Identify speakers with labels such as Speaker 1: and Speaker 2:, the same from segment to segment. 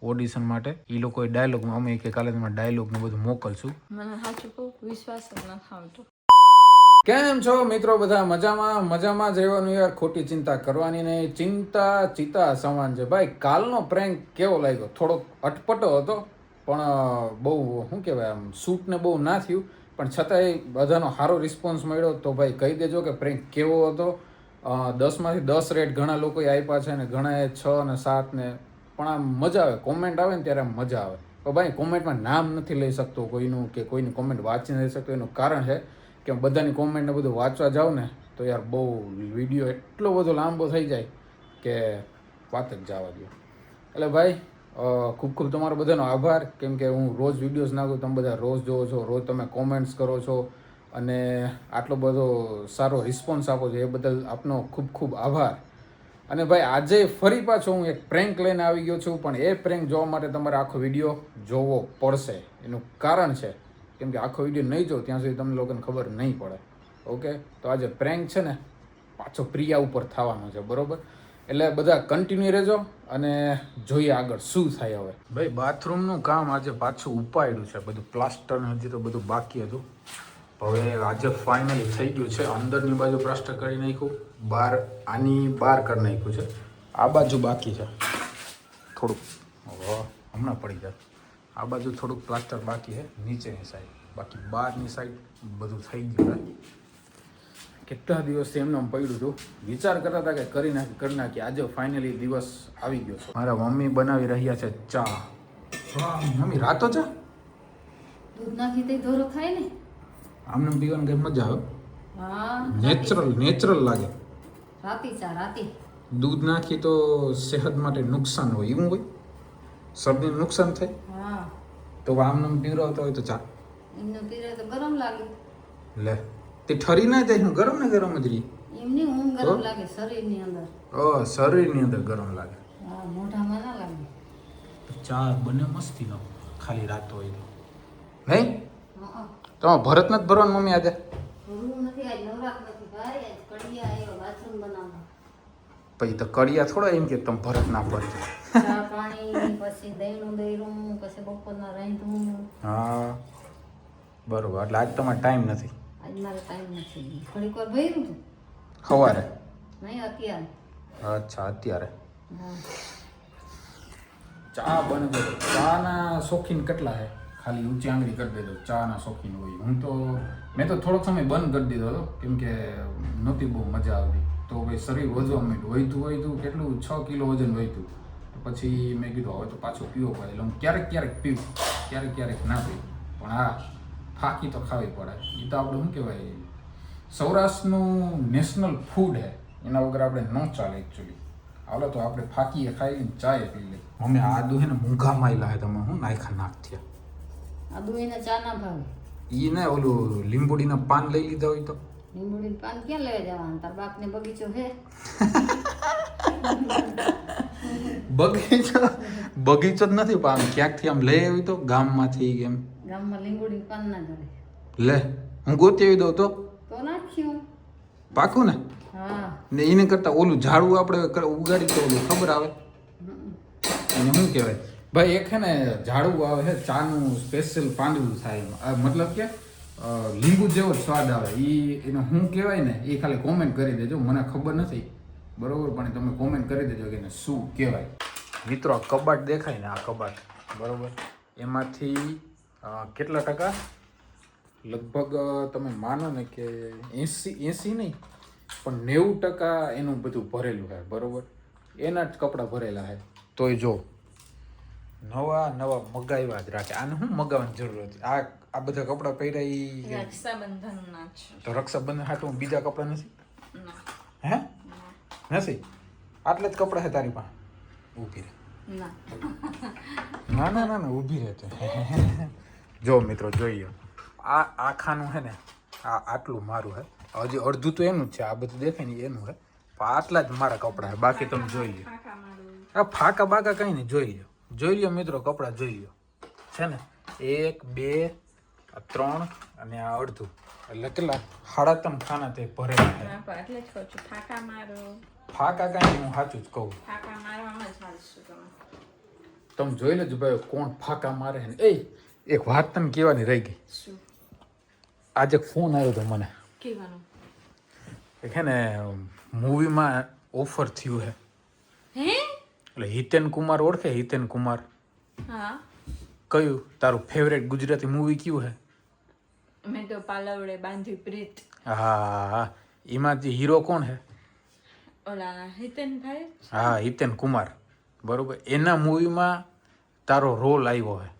Speaker 1: Audition માટે. એ લોકોએ dialog અમે કે કાલે તમારે ડાયલોગ ને બધું મોકલશું.
Speaker 2: મને સાચું કહું વિશ્વાસ જ ન આવતો.
Speaker 1: કેમ છો મિત્રો? બધા મજામાં જ રહેવાનું યાર. ખોટી ચિંતા કરવાની નહીં. ચિંતા ચિતા સમાન છે ભાઈ. કાલનો પ્રેન્ક કેવો લાગ્યો? થોડોક અટપટો હતો પણ બહુ શું કહેવાય આમ શૂટ ને બહુ ના થયું પણ છતાંય બધાનો સારો રિસ્પોન્સ મળ્યો. તો ભાઈ કહી દેજો કે પ્રેન્ક કેવો હતો. 10માંથી 10 રેટ ઘણા લોકોએ આપ્યા છે ને ઘણાએ 6 અને 7 ને. પણ આમ મજા આવે, કોમેન્ટ આવે ને ત્યારે આમ મજા આવે. તો ભાઈ કોમેન્ટમાં નામ નથી લઈ શકતો કોઈનું કે કોઈની કોમેન્ટ વાંચી નથી શકતો. એનું કારણ છે કે બધાની કોમેન્ટ ને બધું વાંચવા જાઉં ને તો યાર બહુ વિડીયો એટલો બધો લાંબો થઈ જાય કે વાત જ જવા દો. એટલે ભાઈ ખૂબ ખૂબ તમારો બધાનો આભાર. કેમ કે હું રોજ વિડીયોઝ નાખું, તમે બધા રોજ જોવો છો, રોજ તમે કોમેન્ટ્સ કરો છો અને આટલો બધો સારો રિસ્પોન્સ આપો છો એ બદલ આપનો ખૂબ ખૂબ આભાર. અને ભાઈ આજે ફરી પાછો હું એક પ્રેન્ક લઈને આવી ગયો છું પણ એ પ્રેન્ક જોવા માટે તમારે આખો વિડીયો જોવો પડશે. એનું કારણ છે કેમ કે આખો વિડીયો નહીં જો ત્યાં સુધી તમને લોકોને ખબર નહીં પડે. ઓકે, તો આજે પ્રેન્ક છે ને પાછો પ્રિયા ઉપર થવાનો છે, બરોબર? એટલે બધા કન્ટિન્યુ રહેજો અને જોઈએ આગળ શું થાય. હવે ભાઈ બાથરૂમનું કામ આજે પાછું ઉપાડ્યું છે, બધું પ્લાસ્ટર હજી તો બધું બાકી હતું. હવે આજે ફાઇનલી થઈ ગયું છે. અંદરની બાજુ પ્લાસ્ટર કરી નાખ્યું, બહાર આની બહાર કરી નાખ્યું છે. આ બાજુ બાકી છે થોડુંક, હમણાં પડી જાય. આ બાજુ થોડુંક પ્લાસ્ટર બાકી છે નીચેની સાઈડ, બાકી બહારની સાઈડ બધું થઈ ગયું છે. કેટલા દિવસથી એમને પડ્યું હતું, વિચાર કરતા હતા કે કરી નાખી. આજે ફાઇનલી દિવસ આવી ગયો છે. મારા મમ્મી બનાવી રહ્યા છે ચા. મમ્મી રાતો ચા
Speaker 2: દૂધ નાખી દે ધોરો થાય ને
Speaker 1: આમને પીવાની કઈ મજા આવે.
Speaker 2: હા,
Speaker 1: નેચરલ લાગે.
Speaker 2: રાતી ચા રાતી.
Speaker 1: દૂધ નાખી તો સેહત માટે નુકસાન હોય, એવું હોય? શરદીને નુકસાન થાય.
Speaker 2: હા,
Speaker 1: તો આમને પીવડાવતા હોય તો ચા
Speaker 2: એમનું પીરે તો ગરમ લાગે.
Speaker 1: લે તે ઠરી ના જાય, હું ગરમ ને ગરમ જ રહી.
Speaker 2: એમની ઊંઘ ગરમ લાગે શરીરની અંદર.
Speaker 1: શરીરની અંદર ગરમ લાગે.
Speaker 2: હા, મોઢામાં ના લાગે.
Speaker 1: ચા બને મસ્તી નો ખાલી રાત હોય તો નહીં.
Speaker 2: હા,
Speaker 1: તો ભરત નથી ભરવાનું મમ્મી આજે?
Speaker 2: ભરવું નથી, આજ નવરાત નથી ભાઈ. આજ કડિયા આવ્યો બાથરૂમ બનાવવા.
Speaker 1: પછી તો કડિયા થોડા એમ કે તમે ભરત ના ભરજો.
Speaker 2: ચા પાણી પછી દહીંનું દહીરું પછી બપોરના રાંધવું.
Speaker 1: હા બરોબર. એટલે આજ તમારે ટાઈમ નથી?
Speaker 2: આજ મારે ટાઈમ નથી. ઘડીક વાર ભર્યું હતું
Speaker 1: સવારે?
Speaker 2: નહીં, અત્યારે.
Speaker 1: અચ્છા, અત્યારે.
Speaker 2: હા,
Speaker 1: ચા બને બધો. ચાના શોખીન કેટલા છે? ખાલી ઊંચી આંગળી કરી દેજો ચાના શોખીન હોય. મેં તો થોડોક સમય બંધ કરી દીધો હતો કેમ કે નહોતી બહુ મજા આવતી. તો ભાઈ શરીર વધવા માંડ્યું, વધતું કેટલું 6 કિલો વજન વધ્યું. તો પછી મેં કીધું હવે તો પાછો પીવો પડે. એટલે હું ક્યારેક પીવું, ક્યારેક ના પીવું. પણ હા, ફાંકી તો ખાવી પડે. એ તો આપણે શું કહેવાય, સૌરાષ્ટ્રનું નેશનલ ફૂડ છે, એના વગર આપણે ન ચાલે એકચ્યુઅલી. હાલો તો આપણે ફાંકીએ ખાઈ લઈને ચાય પી લઈએ. મમ્મી આદુ હે ને મૂંઘા માયલા હે, તમે હું નાખ્યા નાખથી
Speaker 2: આદુ એને ચા ના ભાવે.
Speaker 1: ઈ ને ઓલું લીંબોડીના પાન લઈ લીધા હોય તો?
Speaker 2: લીંબુડી પાન ક્યાં લેવા જવાનું? તાર બાપને બગીચો છે?
Speaker 1: બગીચો જ નથી પણ આમ ક્યાંકથી આમ લઈ આવી તો ગામમાંથી એમ.
Speaker 2: ગામમાં લીંબુડી પાન ના કરે.
Speaker 1: લે હું ગોતી આવી દઉં તો
Speaker 2: નાખ્યું
Speaker 1: પાકું ને.
Speaker 2: હા,
Speaker 1: ને એને કરતા ઓલું ઝાડું આપણે ઉગાડી તો ઓલું ખબર આવે એને શું કહેવાય ભાઈ. એક હે ને ઝાડું આવે છે ચાનું સ્પેશિયલ પાંદડું થાય, મતલબ કે લીંબુ જેવો જ સ્વાદ આવે. એને શું કહેવાય ને એ ખાલી કોમેન્ટ કરી દેજો. મને ખબર નથી બરોબર, પણ તમે કોમેન્ટ કરી દેજો કે એને શું કહેવાય. મિત્રો આ કબાટ દેખાય ને, આ કબાટ બરોબર, એમાંથી કેટલા ટકા લગભગ તમે માનો ને કે 80 નહીં પણ 90% એનું બધું ભરેલું છે બરોબર. એના જ કપડાં ભરેલા છે. તોય જો નવા મગાવ્યા જ રાખે. આને શું મગાવવાની જરૂર હતી? આ બધા કપડાં પહેર્યા
Speaker 2: રક્ષાબંધનના છે.
Speaker 1: તો રક્ષાબંધન હાટું બીજા કપડાં નથી? હે નથી? આટલે જ કપડાં છે તારી પાસે? ઊભી રહે. ના ઊભી રહે. જો મિત્રો જોઈએ, આ ખાનું છે ને આટલું મારું છે. હજી અડધું તો એનું જ છે. આ બધું દેખાય ને એનું છે. આટલા જ મારા કપડાં છે. બાકી તમે જોઈ લો. આ ફાકા બાકા કઈ નહીં, જોઈ લો મિત્રો, કપડાં જોઈ લો છે ને 1 2 3 અને આ અડધું, એટલે કેટલા 3.5 ખાના તે ભરેલા છે.
Speaker 2: એટલે જ કહું છું ફાકા મારો.
Speaker 1: ફાકા કઈ હું સાચું જ કહું.
Speaker 2: ફાકા મારવામાં જ હાલશું તમે.
Speaker 1: તમે જોઈ લેજો ભાઈ કોણ ફાકા મારે ને. એક વાત તને કહેવાની રહી ગઈ.
Speaker 2: શું
Speaker 1: આજે ફોન આવ્યો હતો મને
Speaker 2: કહેવાનું?
Speaker 1: એક હે ને મૂવીમાં ઓફર થયું હે.
Speaker 2: હે?
Speaker 1: એટલે હિતેન કુમાર ઓળખે? હિતેન કુમાર
Speaker 2: હા,
Speaker 1: કયું તારું ફેવરેટ ગુજરાતી મૂવી કયું હે?
Speaker 2: મેં તો પાલવડે બાંધી પ્રીત.
Speaker 1: હા, એમાંથી હીરો કોણ હે?
Speaker 2: ઓલા હિતેનભાઈ.
Speaker 1: હા, હિતેન કુમાર. બરોબર, એના મૂવીમાં તારો રોલ આવ્યો હે.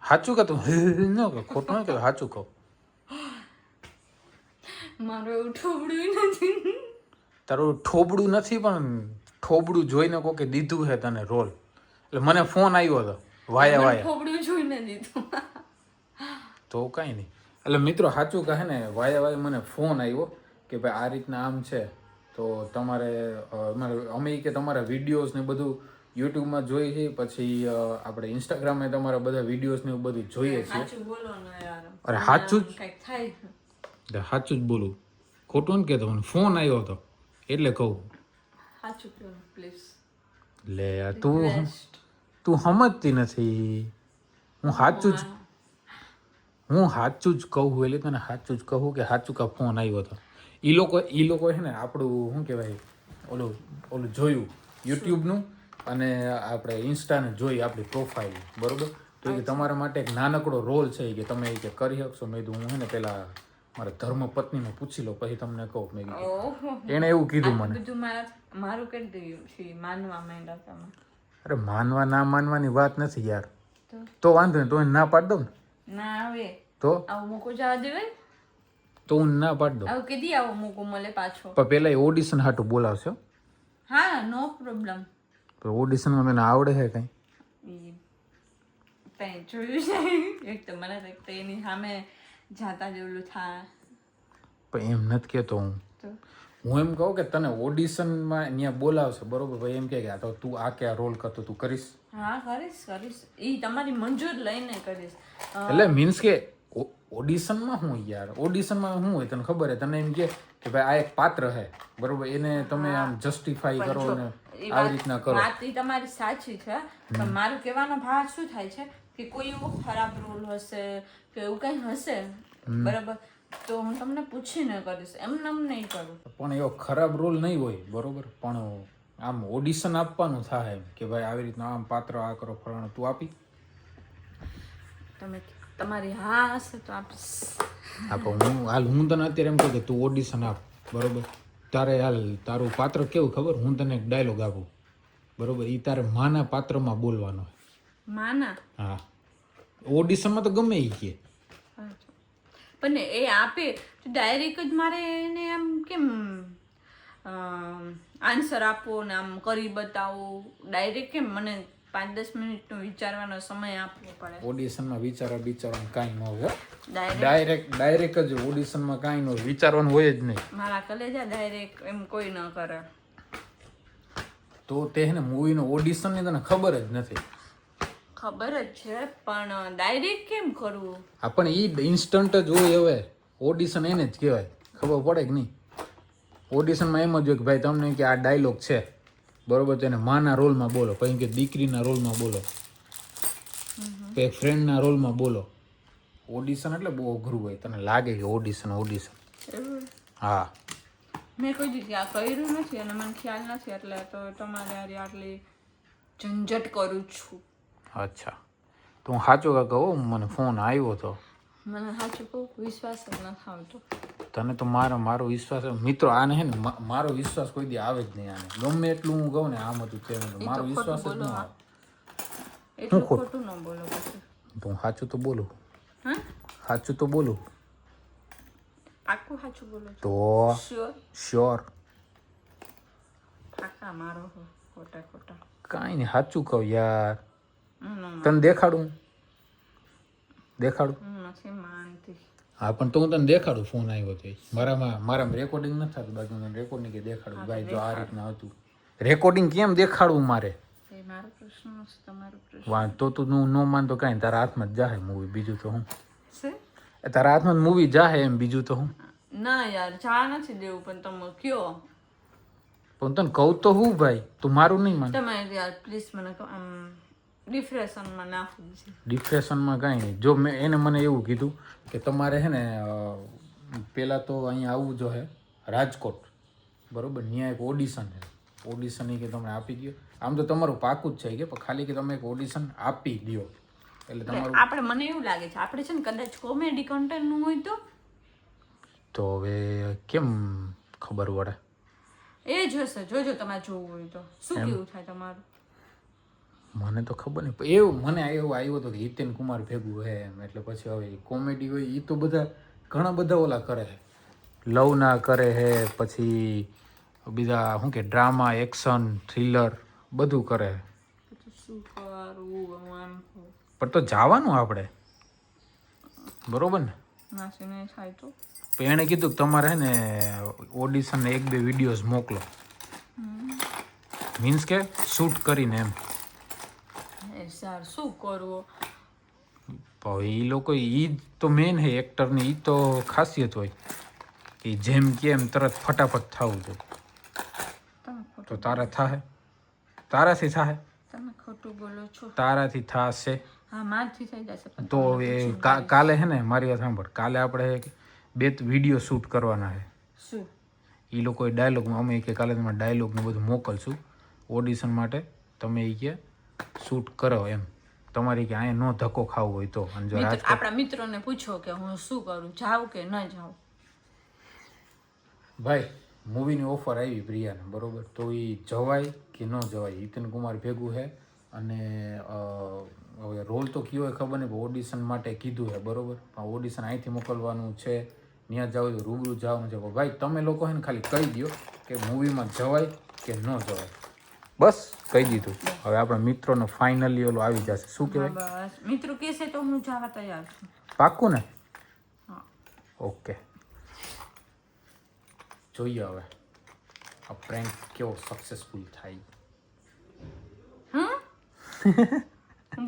Speaker 1: સાચું કે તું ન કહો, ખોટું ન કહો, સાચું કહો.
Speaker 2: મારો એવું ઠોબડું નથી.
Speaker 1: તારું ઠોબડું નથી પણ ઠોબડું જોઈને કોકે દીધું હે તને રોલ. એટલે મને ફોન આવ્યો હતો વાયા
Speaker 2: ઠોબડું જોઈને દીધું.
Speaker 1: તો કાંઈ નહીં. એટલે મિત્રો સાચું કહે ને વાયા મને ફોન આવ્યો કે ભાઈ આ રીતના આમ છે તો તમારે અમે કે તમારા વિડીયોઝ ને બધું યુટ્યુબમાં જોઈએ છીએ, પછી આપણે ઇન્સ્ટાગ્રામમાં તમારા બધા વિડીયોઝ ને એવું બધું જોઈએ છીએ.
Speaker 2: સાચું બોલો ને યાર.
Speaker 1: અરે સાચું જ,
Speaker 2: કંઈક થાય.
Speaker 1: સાચું જ બોલું, ખોટું ને કહેતો. મને ફોન આવ્યો હતો એટલે કહું.
Speaker 2: સાચું કહો પ્લીઝ.
Speaker 1: લે યાર તું સમજતી નથી. હું સાચું જ કહું એટલે તને સાચું જ કહું કે સાચું કા ફોન આવ્યો હતો. એ લોકો છે ને આપણું શું કહેવાય ઓલું જોયું યુટ્યુબનું અને આપણે ઇન્સ્ટાને જોઈ આપણી પ્રોફાઇલ, બરોબર. તો એ કે તમારા માટે એક નાનકડો રોલ છે કે તમે એ કે કરી શકશો. મેં કીધું હું છે ને પેલા મારા ધર્મપત્નીને પૂછી લો પછી તમને કહું. મેં કીધું એણે એવું કીધું મને.
Speaker 2: બધું મારું કરી દઉં છે માનવા માંડ્યા તમે.
Speaker 1: અરે માનવા ના માનવાની વાત નથી યાર. તો વાંધો નહીં, તો એને ના પાડ દઉં ને.
Speaker 2: ના આવે
Speaker 1: તો
Speaker 2: આવું મૂકું જવા દેવાય.
Speaker 1: તો હું ના પાડ દઉં.
Speaker 2: આવું કીધી આવું મૂકું મળે પાછો.
Speaker 1: પણ પેલા એ ઓડિશન હાટું બોલાવશે.
Speaker 2: હા, નો પ્રોબ્લેમ.
Speaker 1: તો ઓડિશનમાં તને આવડે છે કઈ?
Speaker 2: તઈ જોયું છે એક તો મને એક તો એની સામે જાતા જેવું થાય.
Speaker 1: પણ એમ નથી કહેતો હું. હું એમ કહું કે તને ઓડિશનમાં ત્યાં બોલાવશે, બરોબર. ભાઈ એમ કે તો તું આ કે આ રોલ કરતો તું કરીશ?
Speaker 2: હા, કરીશ. એ તમારી મંજૂર લઈને કરીશ.
Speaker 1: એટલે મીન્સ કે ઓડિશનમાં શું યાર, ઓડિશનમાં શું હોય તને ખબર હે? તને એમ કે ભાઈ આ એક પાત્ર હે, બરોબર, એને તમે આમ જસ્ટિફાઈ કરો ને આવી રીતના કરો.
Speaker 2: વાત એ તમારી સાચી છે, પણ મારું કહેવાનો ભાવ શું થાય છે કે કોઈ એવો ખરાબ રોલ હશે કે એવું કઈ હશે, બરાબર, તો હું તમને પૂછીને કરીશ, એમને નહીં કરું.
Speaker 1: પણ એવો ખરાબ રોલ નહીં હોય, બરોબર, પણ આમ ઓડિશન આપવાનું થાય એમ કે ભાઈ આવી રીતના આમ પાત્ર આ કરો ફલાણું, તું આપી?
Speaker 2: તમે તમારી હા હશે તો આપીશ.
Speaker 1: હું તને અત્યારે એમ કહું કે તું ઓડિશન આપ, બરોબર. તારે તારું પાત્ર કેવું ખબર? હું તને એક ડાયલોગ આપું, બરોબર, એ તારે માના પાત્રમાં બોલવાનો.
Speaker 2: માના?
Speaker 1: હા, ઓડિશનમાં તો ગમે એ કે.
Speaker 2: પણ એ આપે તો ડાયરેક્ટ જ મારે એને આમ કેમ આન્સર આપો ને આમ કરી બતાવો? ડાયરેક્ટ કેમ? મને 5-10 મિનિટનો વિચારવાનો સમય આપવો પડે.
Speaker 1: ઓડિશનમાં વિચારવાનું કાંઈ ન હોય. ડાયરેક્ટ જ ઓડિશનમાં કાંઈ ન હોય, વિચારવાનું હોય જ નહીં.
Speaker 2: મારા કલેજા ડાયરેક્ટ એમ કોઈ ન કરે.
Speaker 1: તો તે હે ને મૂવીનો ઓડિશનની તને ખબર જ નથી.
Speaker 2: ખબર જ છે પણ ડાયરેક્ટ કેમ કરવું?
Speaker 1: હા, પણ એ ઇન્સ્ટન્ટ જ હોય. હવે ઓડિશન એને જ કહેવાય, ખબર પડે કે નહીં? ઓડિશનમાં એમ જ હોય કે ભાઈ તમને કે આ ડાયલોગ છે, બરોબર, તો એને માના રોલમાં બોલો, પછી કે દીકરીના રોલમાં બોલો, પછી ફ્રેન્ડના રોલમાં બોલો. ઓડિશન એટલે બહુ અઘરું હોય. તને લાગે કે ઓડિશન? હા,
Speaker 2: મેં કોઈ જગ્યા કર્યું નથી અને મને ખ્યાલ નથી, એટલે તો તમારે આટલી ઝંઝટ કરું છું.
Speaker 1: અચ્છા, તો હું સાચું કાકા કહું, મને ફોન આવ્યો હતો.
Speaker 2: મને સાચું કહું, વિશ્વાસ જ નથી આવતો.
Speaker 1: તને તો મારો વિશ્વાસ મિત્રો, આને હે ને મારો વિશ્વાસ કોઈ દી આવે જ નહીં. આને ગમે એટલું હું કહું ને આમ હતું તે મારો વિશ્વાસ જ ન આવે.
Speaker 2: એટલું ખોટું ન બોલો પછી.
Speaker 1: તો હું સાચું તો બોલું.
Speaker 2: હા,
Speaker 1: સાચું તો બોલું.
Speaker 2: પાક્કું સાચું બોલો
Speaker 1: તો શ્યોર.
Speaker 2: કાકા મારો ખોટા
Speaker 1: કાંઈ નહીં, સાચું કહું યાર. તને દેખાડું?
Speaker 2: નથી માનતી.
Speaker 1: હા, પણ તો હું તને દેખાડું. ફોન આવ્યો તો મારામાં રેકોર્ડિંગ નથી થતું, બાકી હું રેકોર્ડિંગ કે દેખાડું. ભાઈ જો આ રીતના હતું. રેકોર્ડિંગ કેમ દેખાડવું મારે?
Speaker 2: એ મારો પ્રશ્ન છે, તમારો પ્રશ્ન.
Speaker 1: વાંધ તો તું ન માનતો કાંઈ, તારા હાથમાં જ જાહે મૂવી, બીજું તો હું.
Speaker 2: છે
Speaker 1: તારા હાથમાં મૂવી જાહે એમ, બીજું તો હું.
Speaker 2: ના યાર, ચા નથી દેવું, પણ તમે કયો.
Speaker 1: પણ તને કહું તો હું ભાઈ, તું મારું નહીં માન.
Speaker 2: તમે યાર પ્લીઝ મને કહો, આમ ડિપ્રેશનમાં નાખું છે.
Speaker 1: ડિપ્રેશનમાં કાંઈ નહીં. જો મેં એને મને એવું કીધું કે તમારે છે ને પહેલાં તો અહીંયા આવવું જોઈએ રાજકોટ, બરાબર? ત્યાં એક ઓડિશન છે. ઓડિશન એ કે તમે આપી દો. આમ તો તમારું પાકું જ છે કે પણ ખાલી કે તમે એક ઓડિશન આપી દો એટલે તમારું.
Speaker 2: આપણે મને એવું લાગે છે આપણે છે ને કદાચ કોમેડી કન્ટેન્ટનું હોય
Speaker 1: તો હવે કેમ ખબર પડે?
Speaker 2: એ જ હશે, જોજો તમારે જોવું હોય તો. શું કેવું થાય તમારું?
Speaker 1: મને તો ખબર નહીં, પણ એવું મને એવું આવ્યું હતું કે હિતેન કુમાર ભેગું હે એમ, એટલે પછી હવે કોમેડી હોય એ તો બધા ઘણા બધા ઓલા કરે છે, લવના કરે છે, પછી બીજા શું કે ડ્રામા, એક્શન, થ્રિલર બધું કરે છે.
Speaker 2: શું કરવું આમ
Speaker 1: પણ તો જવાનું આપણે, બરોબર ને?
Speaker 2: નાસી નહીં થાય તો
Speaker 1: પણ એણે કીધું કે તમારે હે ને ઓડિશન 1-2 વિડીયોઝ મોકલો, મીન્સ કે શૂટ કરીને એમ.
Speaker 2: સર શું કરવું?
Speaker 1: એ લોકો એ જ તો મેન હે એક્ટરની, એ તો ખાસિયત હોય કે જેમ કે એમ તરત ફટાફટ થવું જોઈએ. તો તારા થાહે? તારાથી થાહે?
Speaker 2: તમે ખોટું બોલો છો.
Speaker 1: તારાથી થાશે
Speaker 2: હા, મારથી થઈ જશે.
Speaker 1: તો એ કાલે હે ને મારી વાત સાંભળ, કાલે આપણે 2 વિડીયો શૂટ કરવાના છે.
Speaker 2: શું?
Speaker 1: એ લોકોએ ડાયલોગ, અમે કે કાલે તમારે ડાયલોગ ને બધું મોકલશું ઓડિશન માટે, તમે એ કે શૂટ કરો એમ. તમારી કે અહીંયા નો ધક્કો ખાવો હોય તો. અને જો
Speaker 2: આપણા મિત્રોને પૂછો કે હું શું કરું, જાઉં કે ન જાઉં.
Speaker 1: ભાઈ મૂવીની ઓફર આવી પ્રિયાને, બરોબર? તો એ જવાય કે ન જવાય? હિતેન કુમાર ભેગું છે અને હવે રોલ તો કયો હોય ખબર નહીં, પણ ઓડિશન માટે કીધું છે, બરોબર? પણ ઓડિશન અહીંથી મોકલવાનું છે, ત્યાં જાવ તો રૂબરૂ જવાનું છે. ભાઈ તમે લોકો છે ને ખાલી કહી દો કે મૂવીમાં જવાય કે ન જવાય, બસ કહી દીધું. હવે આપણા મિત્રોનો ફાઇનલી ઓલો આવી જશે. શું કહેવાય?
Speaker 2: બસ મિત્રો કહેશે તો હું જવા તૈયાર છું.
Speaker 1: પાક્કું ને?
Speaker 2: હા.
Speaker 1: ઓકે, જોઈએ હવે આ પ્રેન્ક કેવો સક્સેસફુલ થાય.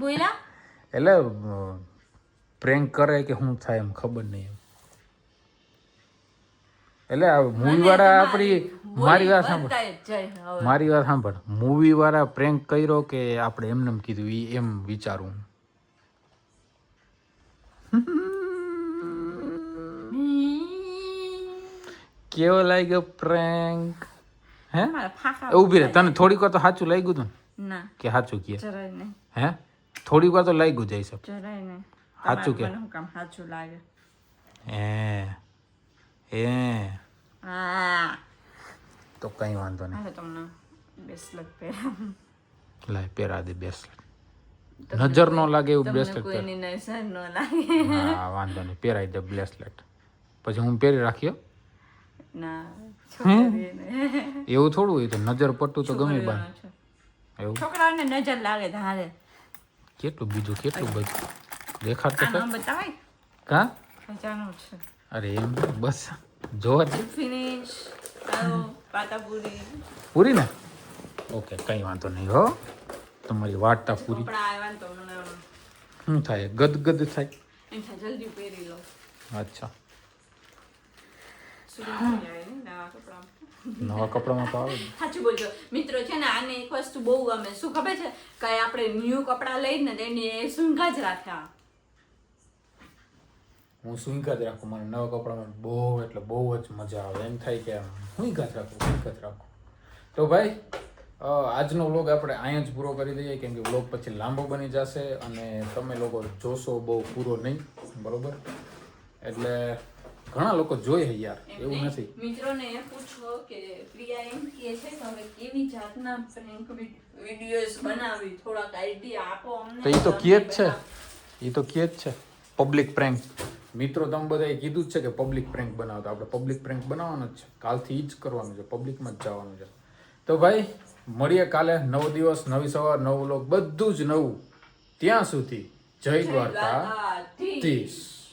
Speaker 2: બોલ્યા
Speaker 1: એટલે પ્રેન્ક કરે કે શું થાય એમ ખબર નહીં એમ. એટલે આ મૂવી વાળા આપણી, મારી વાત સાંભળ, મારી વાત સાંભળ, મૂવી વાળા પ્રેન્ક કર્યો કે આપણે એમને કીધું એ એમ વિચારું. કેવો લાગ્યો પ્રેન્ક? હે ઊભી રહે, તને થોડીક વાર તો સાચું લાગ્યું હતું
Speaker 2: ના
Speaker 1: કે સાચું કહે?
Speaker 2: જરાય નહીં.
Speaker 1: હે થોડીક વાર તો લાગ્યું જાય છે.
Speaker 2: જરાય નહીં.
Speaker 1: સાચું કે?
Speaker 2: મને કામ સાચું લાગે. હા
Speaker 1: તો કઈ વાંધો નહીં.
Speaker 2: હવે તમને બ્રેસલેટ પહેરાવું.
Speaker 1: લાય પહેરા દે બ્રેસલેટ. નજર ન લાગે એવું બ્રેસલેટ પહેર.
Speaker 2: કોઈની નજર ન લાગે.
Speaker 1: હા વાંધો નહીં, પહેરાઈ દે બ્રેસલેટ. પછી હું પહેરી રાખ્યો.
Speaker 2: ના છોકરીને
Speaker 1: એવું થોડું હોય, તો નજર પટ્ટું તો ગમે બાન. એવું
Speaker 2: છોકરાઓને નજર લાગે ધારે.
Speaker 1: કેટલું બીજું કેટલું બધું દેખાડ તો
Speaker 2: આમાં બતાવાય
Speaker 1: કા?
Speaker 2: ખજાનો છે.
Speaker 1: અરે એમ બસ જોવા જ
Speaker 2: ફિનિશ. આવો પાતાપુરી
Speaker 1: પૂરી ને? ઓકે કઈ વાંધો નહીં હો, તમારી વાર્તા પૂરી.
Speaker 2: કપડા આવ્યા ને તો મને
Speaker 1: શું થાય? ગદગદ થાય.
Speaker 2: એમ થાય જલ્દી પહેરી લો.
Speaker 1: અચ્છા,
Speaker 2: સુરત જાય ને નવા કપડાં.
Speaker 1: નવા કપડામાં તો આવે.
Speaker 2: સાચું બોલજો મિત્રો, છે ને આને એક વસ્તુ બહુ ગમે. શું ખબર છે? કે આપણે ન્યૂ કપડાં લઈને તેની સુંઘા જ રાખ્યા.
Speaker 1: હું સુઈકા જ રાખું, મને નવા કપડામાં બહુ એટલે બહુ જ મજા આવે. એમ થાય કે સુઈકા જ રાખું. તો ભાઈ આજનો વ્લોગ આપણે અહીંયા જ પૂરો કરી દઈએ, કેમ કે વ્લોગ પછી લાંબો બની જશે અને તમે લોકો જોશો બહુ પૂરો નહીં, બરોબર? એટલે ઘણા લોકો જોઈએ યાર, એવું નથી.
Speaker 2: મિત્રોને એ પૂછો કે પ્રિયા એમ કહે છે કે હવે કેવી જાતના પ્રેન્ક વિડિયોઝ બનાવી, થોડાક આઈડિયા આપો અમને.
Speaker 1: તો એ તો કહે જ છે, એ તો કહે જ છે પબ્લિક પ્રેન્ક. મિત્રો તમે બધાએ કીધું જ છે કે પબ્લિક પ્રેન્ક બનાવો, તો આપણે પબ્લિક પ્રેન્ક બનાવવાનો જ છે. કાલથી જ કરવાનું છે, પબ્લિકમાં જ જવાનું છે. તો ભાઈ મળીએ કાલે. નવો દિવસ, નવી સવાર, નવું વ્લોગ, બધું જ નવું. ત્યાં સુધી જય દ્વારકાધીશ.